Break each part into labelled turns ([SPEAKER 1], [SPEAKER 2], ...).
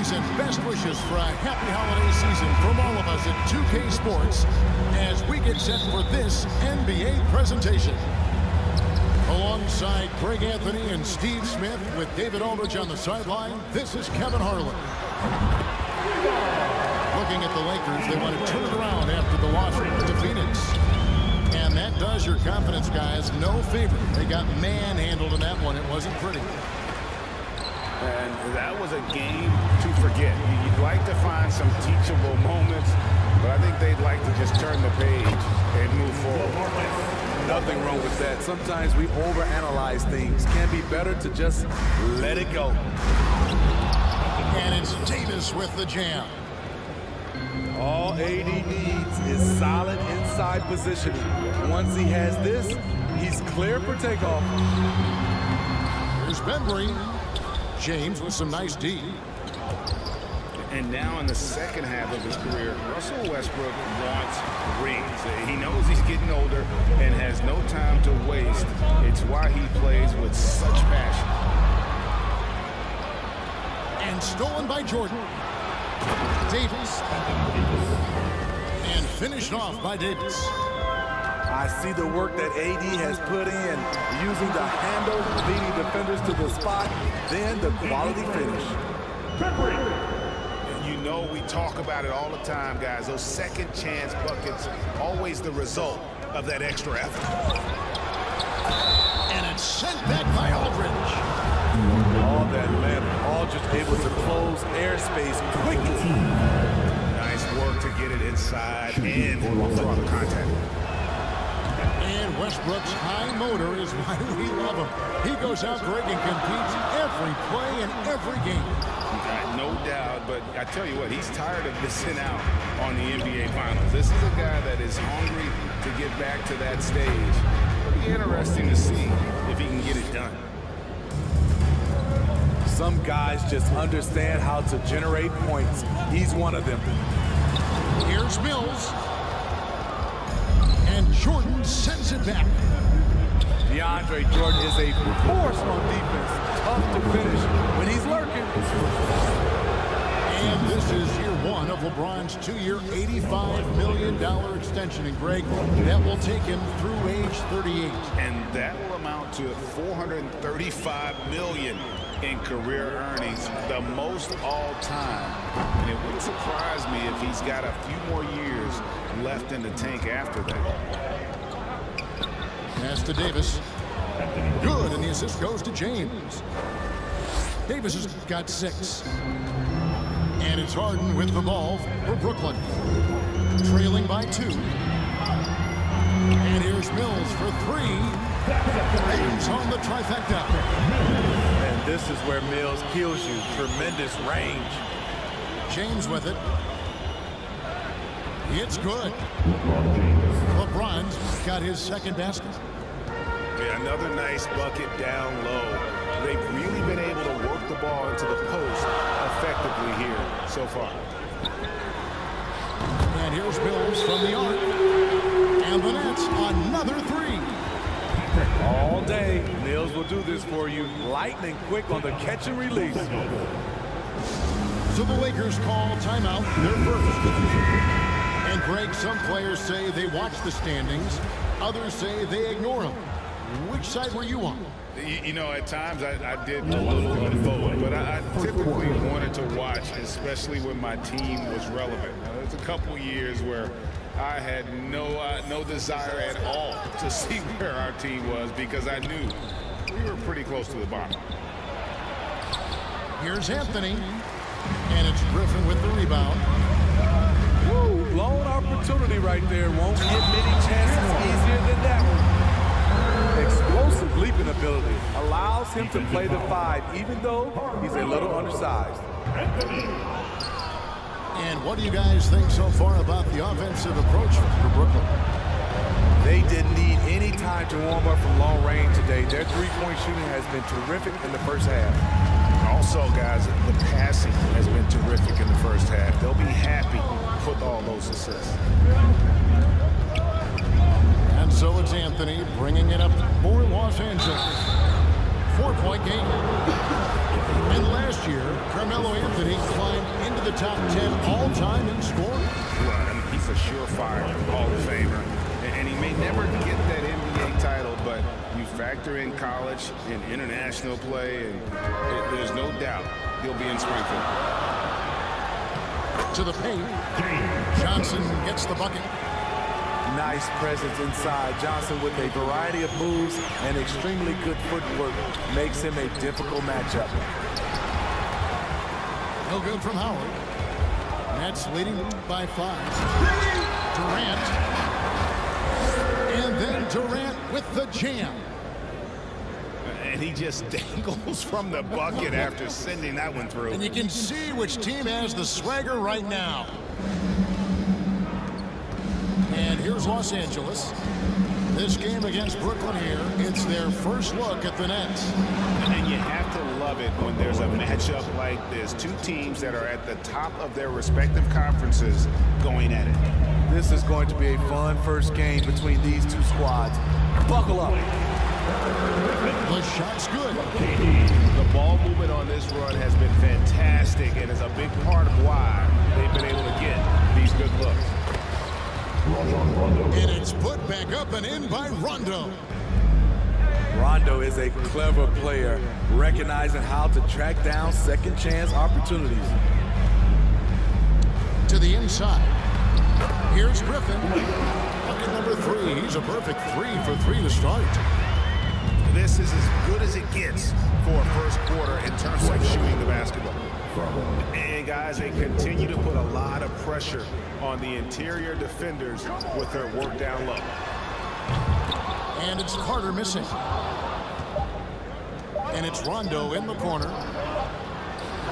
[SPEAKER 1] greetings and best wishes for a happy holiday season from all of us at 2K Sports as we get set for this NBA presentation. Alongside Greg Anthony and Steve Smith with David Aldridge on the sideline, this is Kevin Harlan. Looking at the Lakers, they want to turn it around after the loss to Phoenix. And that does your confidence, guys, no favor. They got manhandled in that one. It wasn't pretty.
[SPEAKER 2] And that was a game to forget. You'd like to find some teachable moments, but I think they'd like to just turn the page and move forward.
[SPEAKER 3] Nothing wrong with that. Sometimes we overanalyze things. Can be better to just let it go.
[SPEAKER 1] And it's Davis with the jam.
[SPEAKER 3] All AD needs is solid inside positioning. Once he has this, he's clear for takeoff.
[SPEAKER 1] Here's Bembry. James with some nice D.
[SPEAKER 2] And now in the second half of his career, Russell Westbrook wants rings. He knows he's getting older and has no time to waste. It's why he plays with such passion.
[SPEAKER 1] And stolen by Jordan. Davis. And finished off by Davis.
[SPEAKER 3] I see the work that AD has put in, using the handle, leading defenders to the spot, then the quality finish.
[SPEAKER 2] You know we talk about it all the time, guys. Those second chance buckets, always the result of that extra effort.
[SPEAKER 1] And it's sent back by Aldridge.
[SPEAKER 3] All that length, all just able to close airspace quickly.
[SPEAKER 2] Nice work to get it inside and draw the contact.
[SPEAKER 1] And Westbrook's high motor is why we love him. He goes out, Greg, and competes every play in every game.
[SPEAKER 2] No doubt, but I tell you what, he's tired of missing out on the NBA Finals. This is a guy that is hungry to get back to that stage. It'll be interesting to see if he can get it done.
[SPEAKER 3] Some guys just understand how to generate points. He's one of them.
[SPEAKER 1] Here's Mills. And Jordan sends it back.
[SPEAKER 3] DeAndre Jordan is a force on defense. Tough to finish when he's lurking.
[SPEAKER 1] And this is year one of LeBron's two-year, $85 million extension. And Greg, that will take him through age 38.
[SPEAKER 2] And that will amount to $435 million in career earnings, the most all time. And it wouldn't surprise me if he's got a few more years left in the tank after that.
[SPEAKER 1] Pass to Davis. Good, and the assist goes to James. Davis has got 6. And it's Harden with the ball for Brooklyn. Trailing by 2. And here's Mills for 3. James on the trifecta.
[SPEAKER 3] And this is where Mills kills you. Tremendous range.
[SPEAKER 1] James with it. It's good. LeBron's got his second basket.
[SPEAKER 2] Yeah, another nice bucket down low. They've really been able to work the ball into the post effectively here so far.
[SPEAKER 1] And here's Mills from the arc. And the Nets, another 3.
[SPEAKER 3] All day, Mills will do this for you. Lightning quick on the catch and release.
[SPEAKER 1] So the Lakers call timeout, their first. And Greg, some players say they watch the standings. Others say they ignore them. Which side were you on?
[SPEAKER 2] You know, at times I did a little of both, but I typically wanted to watch, especially when my team was relevant. There's a couple years where I had no desire at all to see where our team was because I knew we were pretty close to the bottom.
[SPEAKER 1] Here's Anthony, and it's Griffin with the rebound.
[SPEAKER 3] Woo, blown opportunity right there. Won't get many chances easier than that one. Explosive leaping ability allows him to play the 5, even though he's a little undersized.
[SPEAKER 1] And what do you guys think so far about the offensive approach for Brooklyn?
[SPEAKER 3] They didn't need any time to warm up from long range today. Their three-point shooting has been terrific in the first half.
[SPEAKER 2] Also, guys, the passing has been terrific in the first half. They'll be happy with all those assists.
[SPEAKER 1] And so it's Anthony bringing it up for Los Angeles. 4-point game. And last year, Carmelo Anthony climbed into the top 10 all-time in scoring.
[SPEAKER 2] Well, I mean, he's a surefire Hall of Famer. And he may never get that NBA title, but you factor in college and international play, and there's no doubt he'll be in Springfield.
[SPEAKER 1] To the paint. Johnson gets the bucket.
[SPEAKER 3] Nice presence inside. Johnson with a variety of moves and extremely good footwork makes him a difficult matchup.
[SPEAKER 1] No good from Howard. Nets leading by 5. Durant. And then Durant with the jam.
[SPEAKER 2] And he just dangles from the bucket after sending that one through.
[SPEAKER 1] And you can see which team has the swagger right now. And here's Los Angeles. This game against Brooklyn here, it's their first look at the Nets.
[SPEAKER 2] And you have to love it when there's a matchup like this. Two teams that are at the top of their respective conferences going at it.
[SPEAKER 3] This is going to be a fun first game between these two squads. Buckle up.
[SPEAKER 1] The shot's good.
[SPEAKER 2] The ball movement on this run has been fantastic and is a big part of why they've been able to get these good looks.
[SPEAKER 1] And it's put back up and in by Rondo.
[SPEAKER 3] Rondo is a clever player, recognizing how to track down second chance opportunities.
[SPEAKER 1] To the inside. Here's Griffin. Bucket number 3. He's a perfect 3 for 3 to start.
[SPEAKER 2] This is as good as it gets for a first quarter in terms of shooting the basketball. And guys, they continue to put a lot of pressure on the interior defenders with their work down low.
[SPEAKER 1] And it's Carter missing. And it's Rondo in the corner.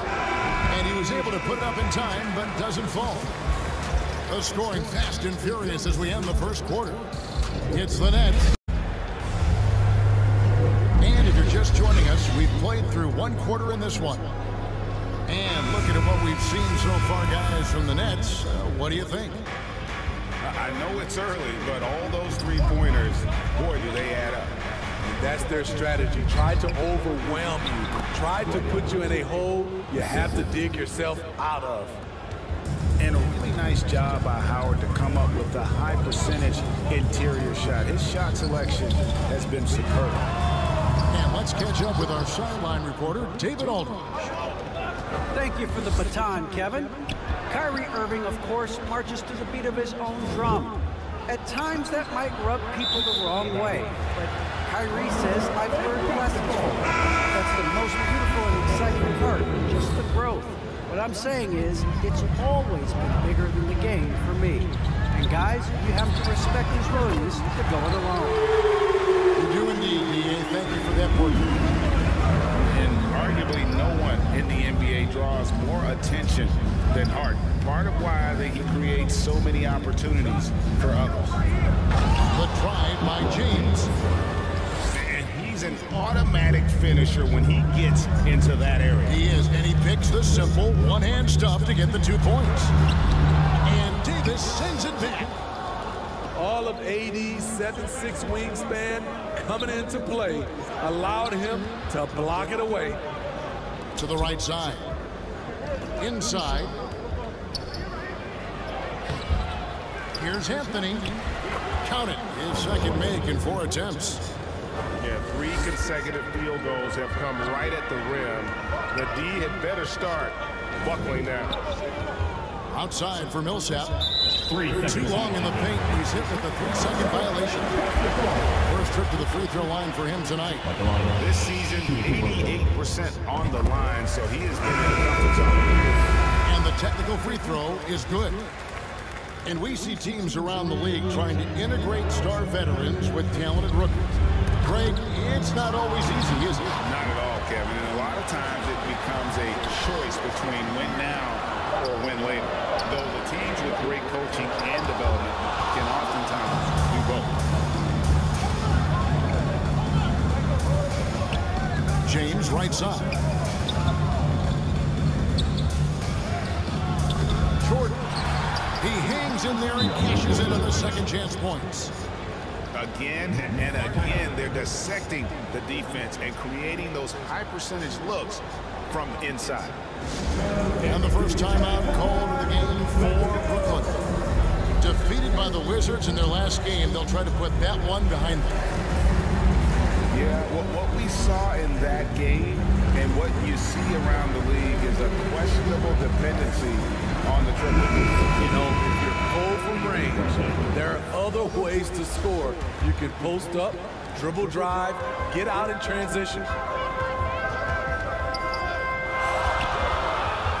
[SPEAKER 1] And he was able to put it up in time, but doesn't fall. The scoring fast and furious as we end the first quarter. It's the Nets. And if you're just joining us, we've played through one quarter in this one. And looking at what we've seen so far, guys, from the Nets, what do you think?
[SPEAKER 2] I know it's early, but all those three-pointers, boy, do they add up.
[SPEAKER 3] That's their strategy. Try to overwhelm you. Try to put you in a hole you have to dig yourself out of.
[SPEAKER 2] And a really nice job by Howard to come up with the high percentage interior shot. His shot selection has been superb.
[SPEAKER 1] And let's catch up with our sideline reporter, David Aldridge.
[SPEAKER 4] Thank you for the baton, Kevin. Kyrie Irving, of course, marches to the beat of his own drum. At times, that might rub people the wrong way, but Kyrie says, I've learned lessons. That's the most beautiful and exciting part, just the growth. What I'm saying is, it's always been bigger than the game for me. And guys, you have to respect his willingness to go it alone.
[SPEAKER 1] You do indeed, DA. Thank you for that portrait.
[SPEAKER 2] And arguably no one in the NBA draws more attention than Harden. Part of why he creates so many opportunities for others.
[SPEAKER 1] The drive by James.
[SPEAKER 2] And he's an automatic finisher when he gets into that area.
[SPEAKER 1] He is, and he picks the simple one-hand stuff to get the 2 points. And Davis sends it back.
[SPEAKER 3] All of AD's 7'6" wingspan coming into play allowed him to block it away.
[SPEAKER 1] To the right side. Inside. Here's Anthony. Count it. His second make in 4 attempts.
[SPEAKER 2] Yeah, 3 consecutive field goals have come right at the rim. The D had better start buckling now.
[SPEAKER 1] Outside for Millsap. Too long in the paint. He's hit with the 3-second violation. First trip to the free throw line for him tonight.
[SPEAKER 2] This season, 88% on the line, so he has been in the comfort zone.
[SPEAKER 1] And the technical free throw is good. And we see teams around the league trying to integrate star veterans with talented rookies. Greg, it's not always easy, is it?
[SPEAKER 2] Not at all, Kevin. And a lot of times it becomes a choice between win now or win later. Though the teams with great coaching and development can oftentimes do both.
[SPEAKER 1] James, right side. Jordan. He hangs in there and cashes in on the second chance points.
[SPEAKER 2] Again and again, they're dissecting the defense and creating those high percentage looks from inside.
[SPEAKER 1] And the first timeout called in the game for Brooklyn. Defeated by the Wizards in their last game, they'll try to put that one behind them.
[SPEAKER 2] Yeah, what we saw in that game and what you see around the league is a questionable dependency on the triple.
[SPEAKER 3] You know, if you're cold from range, there are other ways to score. You can post up, dribble drive, get out in transition.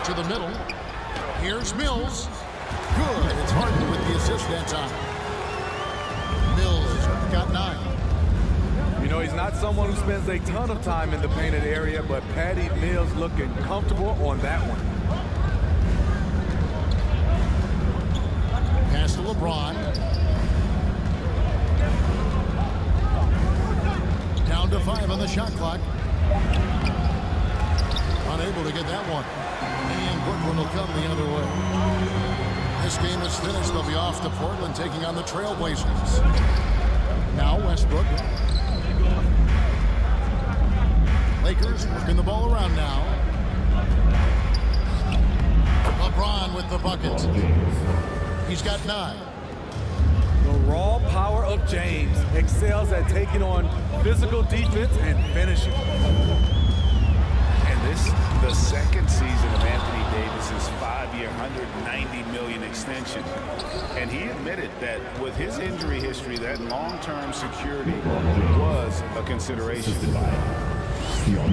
[SPEAKER 1] To the middle. Here's Mills. Good. It's Harden with the assist that time. Mills got 9.
[SPEAKER 3] You know, he's not someone who spends a ton of time in the painted area, but Patty Mills looking comfortable on that one.
[SPEAKER 1] Pass to LeBron. Down to 5 on the shot clock. Unable to get that one. And Brooklyn will come the other way. This game is finished. They'll be off to Portland taking on the Trailblazers. Now Westbrook. Lakers working the ball around now. LeBron with the bucket. He's got 9.
[SPEAKER 3] The raw power of James excels at taking on physical defense and finishing.
[SPEAKER 2] And this the second season of Anthony Davis's 5-year, $190 million extension. And he admitted that with his injury history, that long-term security was a consideration.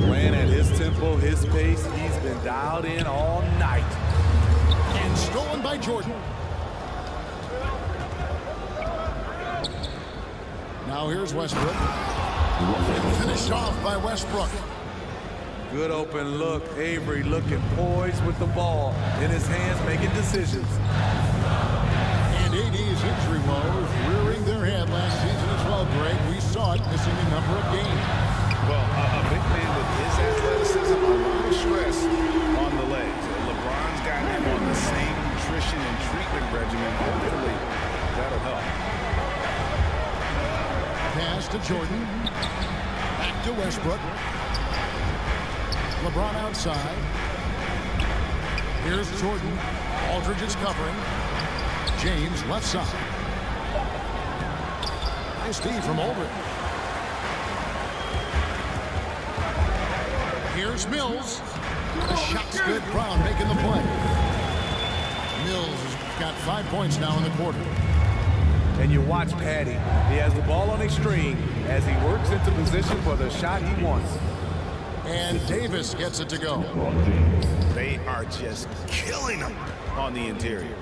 [SPEAKER 3] Playing at his tempo, his pace, he's been dialed in all night.
[SPEAKER 1] And stolen by Jordan. Now here's Westbrook. And finished off by Westbrook.
[SPEAKER 3] Good open look. Avery looking poised with the ball in his hands, making decisions.
[SPEAKER 1] And AD's injury woes rearing their head last season as well, Greg. We saw it missing a number of games.
[SPEAKER 2] Well, a big man with his athleticism, a lot of stress on the legs. LeBron's got him on the same nutrition and treatment regimen. Hopefully, that'll help.
[SPEAKER 1] Pass to Jordan. Back to Westbrook. LeBron outside. Here's Jordan. Aldridge is covering. James left side. Nice D from Aldridge. Here's Mills. The shot's good. Brown making the play. Mills has got 5 points now in the quarter.
[SPEAKER 3] And you watch Patty. He has the ball on a string as he works into position for the shot he wants.
[SPEAKER 1] And Davis gets it to go.
[SPEAKER 2] They are just killing him on the interior.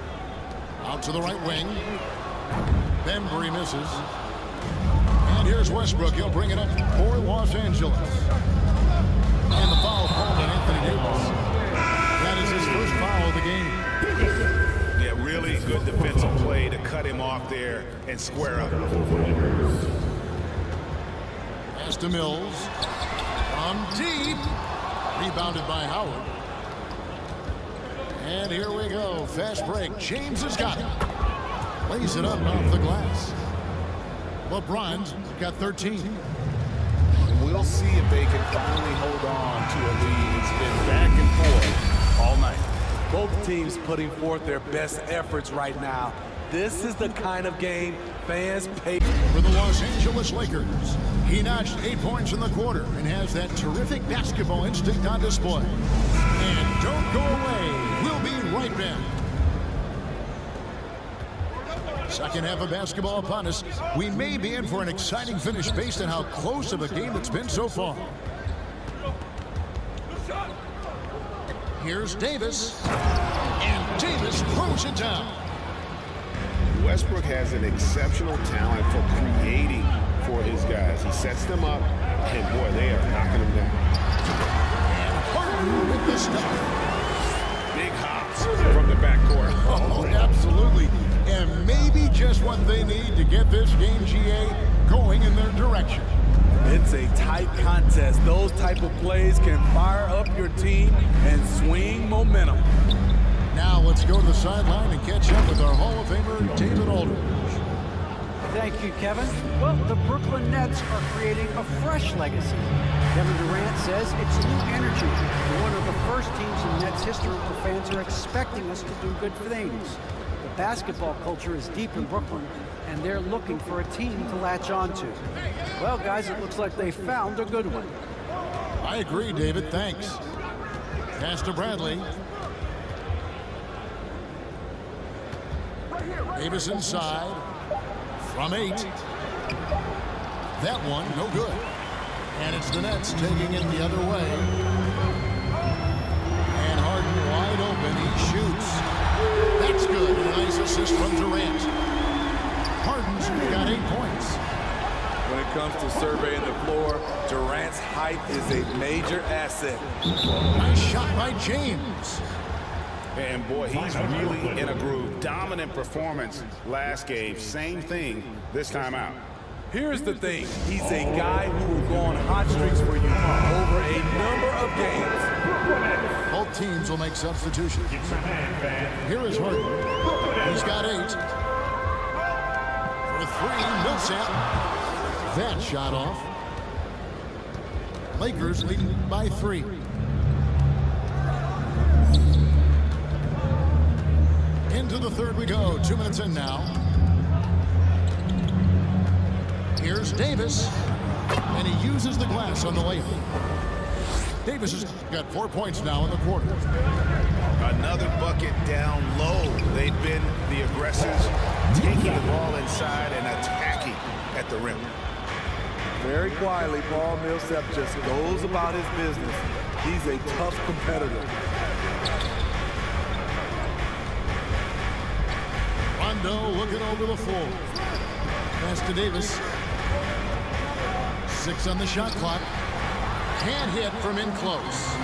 [SPEAKER 1] Out to the right wing. Bembry misses. And here's Westbrook. He'll bring it up for Los Angeles. And the foul called on Anthony Davis. That is his first foul of the game.
[SPEAKER 2] Yeah, really good defensive play to cut him off there and square up.
[SPEAKER 1] Pass to Mills. From deep. Rebounded by Howard. And here we go. Fast break. James has got it. Lays it up off the glass. LeBron's got 13.
[SPEAKER 2] And we'll see if they can finally hold on to a lead. It's been back and forth all night.
[SPEAKER 3] Both teams putting forth their best efforts right now. This is the kind of game fans pay
[SPEAKER 1] for the Los Angeles Lakers. He notched 8 points in the quarter and has that terrific basketball instinct on display. And don't go away. We'll be right back. Second half of basketball upon us. We may be in for an exciting finish based on how close of a game it's been so far. Here's Davis. And Davis throws it down.
[SPEAKER 2] Westbrook has an exceptional talent for creating for his guys. He sets them up, and boy, they are knocking them down.
[SPEAKER 1] And Harden with the stuff.
[SPEAKER 2] Big hops from the backcourt.
[SPEAKER 1] Oh, absolutely. And maybe just what they need to get this game, GA, going in their direction.
[SPEAKER 3] It's a tight contest. Those type of plays can fire up your team and swing momentum.
[SPEAKER 1] Now let's go to the sideline and catch up with our Hall of Famer, David Aldridge.
[SPEAKER 4] Thank you, Kevin. Well, the Brooklyn Nets are creating a fresh legacy. Kevin Durant says it's new energy. We're one of the first teams in Nets history where fans are expecting us to do good things. The basketball culture is deep in Brooklyn, and they're looking for a team to latch on to. Well, guys, it looks like they found a good one.
[SPEAKER 1] I agree, David. Thanks. Pass to Bradley. Davis inside. From 8. That one, no good. And it's the Nets taking it the other way. And Harden wide open. He shoots. That's good. A nice assist from Durant. Harden's got 8 points.
[SPEAKER 3] When it comes to surveying the floor, Durant's height is a major asset.
[SPEAKER 1] Nice shot by James.
[SPEAKER 2] And boy, he's really in a groove. Dominant performance last game. Same thing this time out.
[SPEAKER 3] Here's the thing. He's a guy who will go on hot streaks for you over a number of games.
[SPEAKER 1] Both teams will make substitutions. Here is Harden. He's got 8. For 3, Millsap. That shot off. Lakers leading by 3. Into the third we go. 2 minutes in now. Here's Davis. And he uses the glass on the layup. Davis has got 4 points now in the quarter.
[SPEAKER 2] Another bucket down low. They've been the aggressors, taking the ball inside and attacking at the rim.
[SPEAKER 3] Very quietly, Paul Millsap just goes about his business. He's a tough competitor.
[SPEAKER 1] Rondo looking over the floor. Pass to Davis. 6 on the shot clock. Can't hit from in close.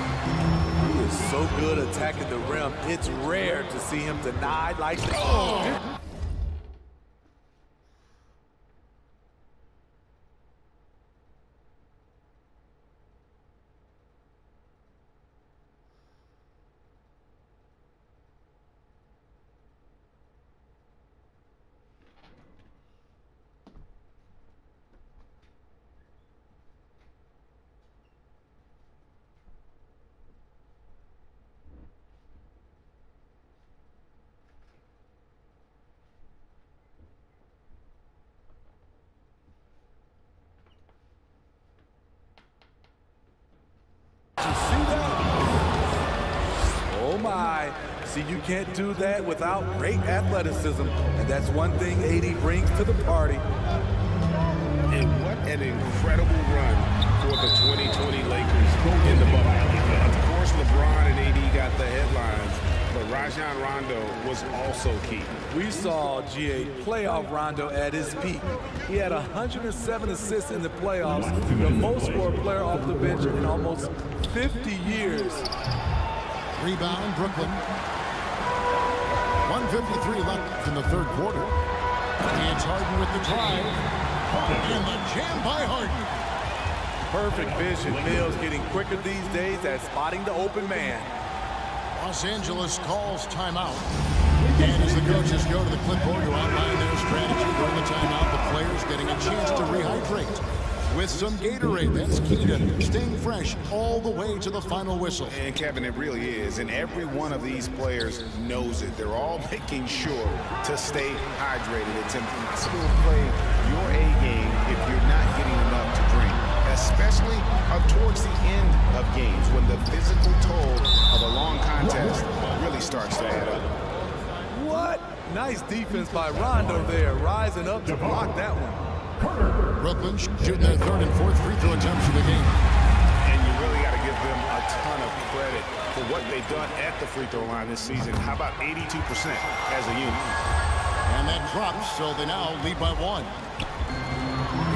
[SPEAKER 3] He is so good attacking the rim. It's rare to see him denied like that. Oh. See, you can't do that without great athleticism, and that's one thing AD brings to the party.
[SPEAKER 2] And what an incredible run for the 2020 Lakers in the bubble. Of course, LeBron and AD got the headlines, but Rajon Rondo was also key.
[SPEAKER 3] We saw GA playoff Rondo at his peak. He had 107 assists in the playoffs, the most for a player off the bench in almost 50 years.
[SPEAKER 1] Rebound, Brooklyn. 1:53 left in the third quarter. And Harden with the drive. And the jam by Harden.
[SPEAKER 3] Perfect vision. Mills getting quicker these days at spotting the open man.
[SPEAKER 1] Los Angeles calls timeout. And as the coaches go to the clipboard to outline their strategy during the timeout, the players getting a chance to rehydrate with some Gatorade. That's key to staying fresh all the way to the final whistle.
[SPEAKER 2] And Kevin, it really is. And every one of these players knows it. They're all making sure to stay hydrated. It's impossible to play your A game if you're not getting enough to drink, especially towards the end of games when the physical toll of a long contest really starts to add up.
[SPEAKER 3] What? Nice defense by Rondo there, rising up to block that one.
[SPEAKER 1] Brooklyn shooting their third and fourth free throw attempts of the game.
[SPEAKER 2] And you really got to give them a ton of credit for what they've done at the free throw line this season. How about 82% as a unit?
[SPEAKER 1] And that drops, so they now lead by 1.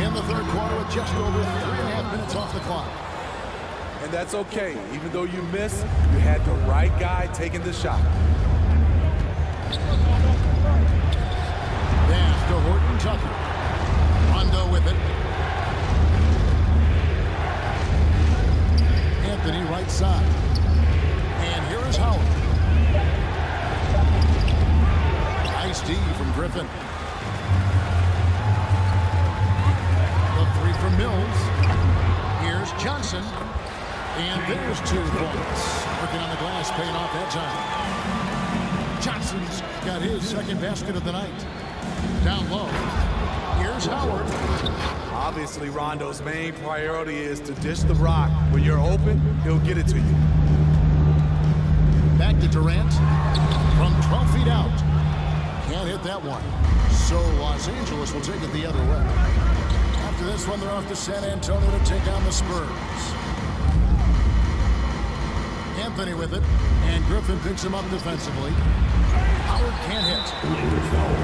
[SPEAKER 1] In the third quarter with just over 3.5 minutes off the clock.
[SPEAKER 3] And that's okay. Even though you miss, you had the right guy taking the shot.
[SPEAKER 1] Pass to Horton Tucker. Rondo with it. Anthony right side. And here is Howard. Nice D from Griffin. And there's 2 points. Working on the glass, paying off that time. Johnson's got his second basket of the night. Down low. Here's Howard.
[SPEAKER 3] Obviously, Rondo's main priority is to dish the rock. When you're open, he'll get it to you.
[SPEAKER 1] Back to Durant. From 12 feet out. Can't hit that one. So Los Angeles will take it the other way. After this one, they're off to San Antonio to take on the Spurs. Anthony with it, and Griffin picks him up defensively. Howard can't hit.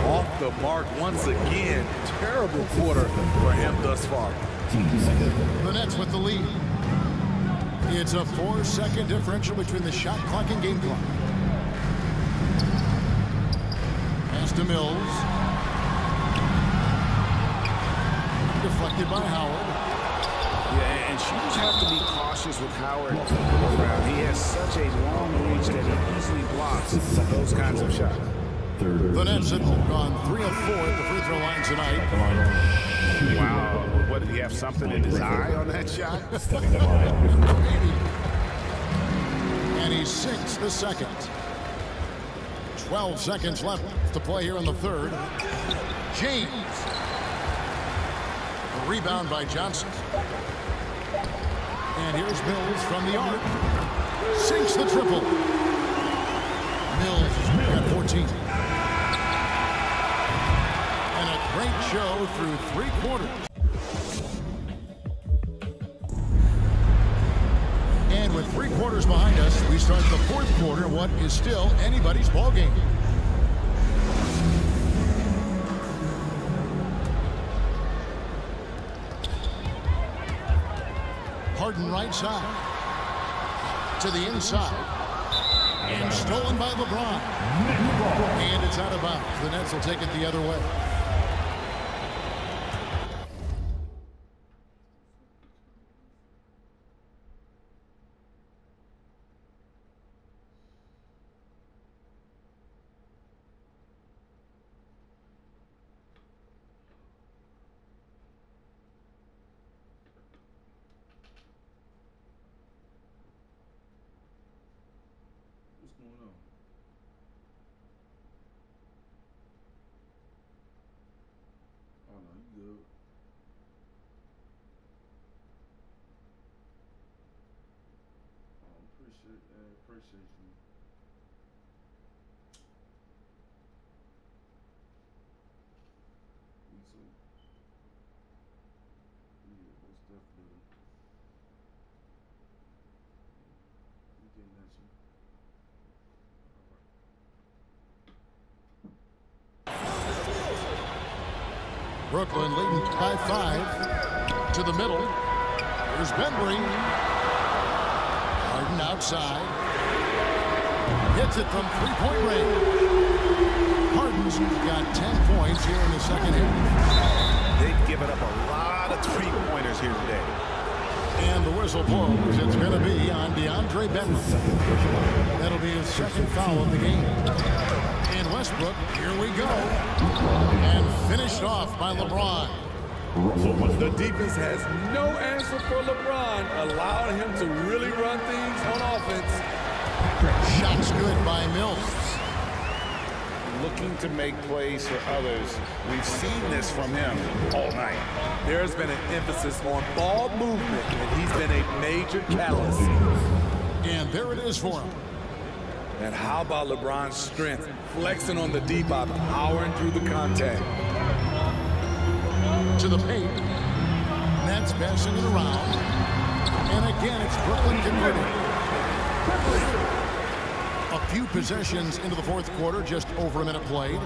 [SPEAKER 3] Off the mark once again. Terrible quarter for him thus far.
[SPEAKER 1] The Nets with the lead. It's a 4-second differential between the shot clock and game clock. Pass to Mills. Deflected by Howard.
[SPEAKER 2] Yeah, and shooters have to be cautious with Howard around. He has such a long reach that he easily blocks those kinds of shots.
[SPEAKER 1] The Nets have gone 3 of 4 at the free throw line tonight.
[SPEAKER 2] Wow. What, did he have something in his eye on that shot?
[SPEAKER 1] Maybe. And he sinks the second. 12 seconds left to play here in the third. James. A rebound by Johnson. And here's Mills from the arc. Sinks the triple. Mills has got 14. And a great show through 3 quarters. And with 3 quarters behind us, we start the 4th quarter, what is still anybody's ball game. Harden right side to the inside and stolen by LeBron, and it's out of bounds. The Nets will take it the other way.
[SPEAKER 5] What's going on? Oh no, you good. Oh, appreciate you. Me too. Yeah, most definitely. We getting at you.
[SPEAKER 1] Brooklyn leading by 5 to the middle. Here's Bembry. Harden outside. Hits it from 3-point range. Harden's got 10 points here in the second half.
[SPEAKER 2] They've given up a lot of 3-pointers here today.
[SPEAKER 1] And the whistle blows. It's going to be on DeAndre Bembry. That'll be his second foul of the game. And Westbrook, here we go. And finished off by LeBron.
[SPEAKER 3] The defense has no answer for LeBron, allowing him to really run things on offense.
[SPEAKER 1] Shots good by Mills.
[SPEAKER 2] Looking to make plays for others. We've seen this from him all night.
[SPEAKER 3] There's been an emphasis on ball movement, and he's been a major catalyst.
[SPEAKER 1] And there it is for him.
[SPEAKER 3] And how about LeBron's strength, flexing on the D by powering through the contact.
[SPEAKER 1] To the paint. Nets passing it around. And again, it's Brooklyn converting. A few possessions into the 4th quarter, just over a minute played.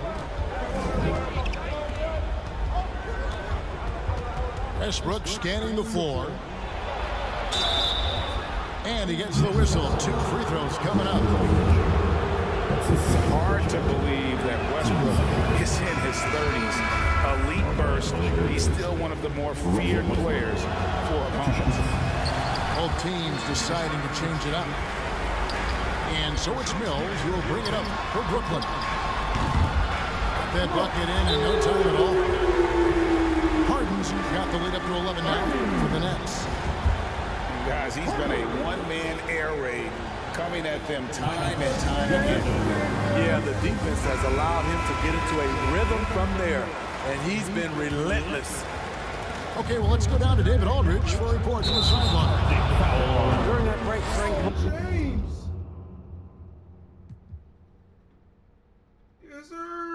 [SPEAKER 1] Westbrook scanning the floor. And he gets the whistle. 2 free throws coming up.
[SPEAKER 2] Hard to believe that Westbrook is in his 30s. Elite burst. He's still one of the more feared players for opponents.
[SPEAKER 1] Both teams deciding to change it up. And so it's Mills who will bring it up for Brooklyn. Got that bucket in no time at all. Harden's got the lead up to 11 now for the Nets.
[SPEAKER 2] guys, he's been a one-man air raid coming at them time and time again.
[SPEAKER 3] Yeah, the defense has allowed him to get into a rhythm from there, and he's been relentless.
[SPEAKER 1] Okay, well, let's go down to David Aldridge for a report from the sideline.
[SPEAKER 4] During that break,
[SPEAKER 5] James. Yes, sir.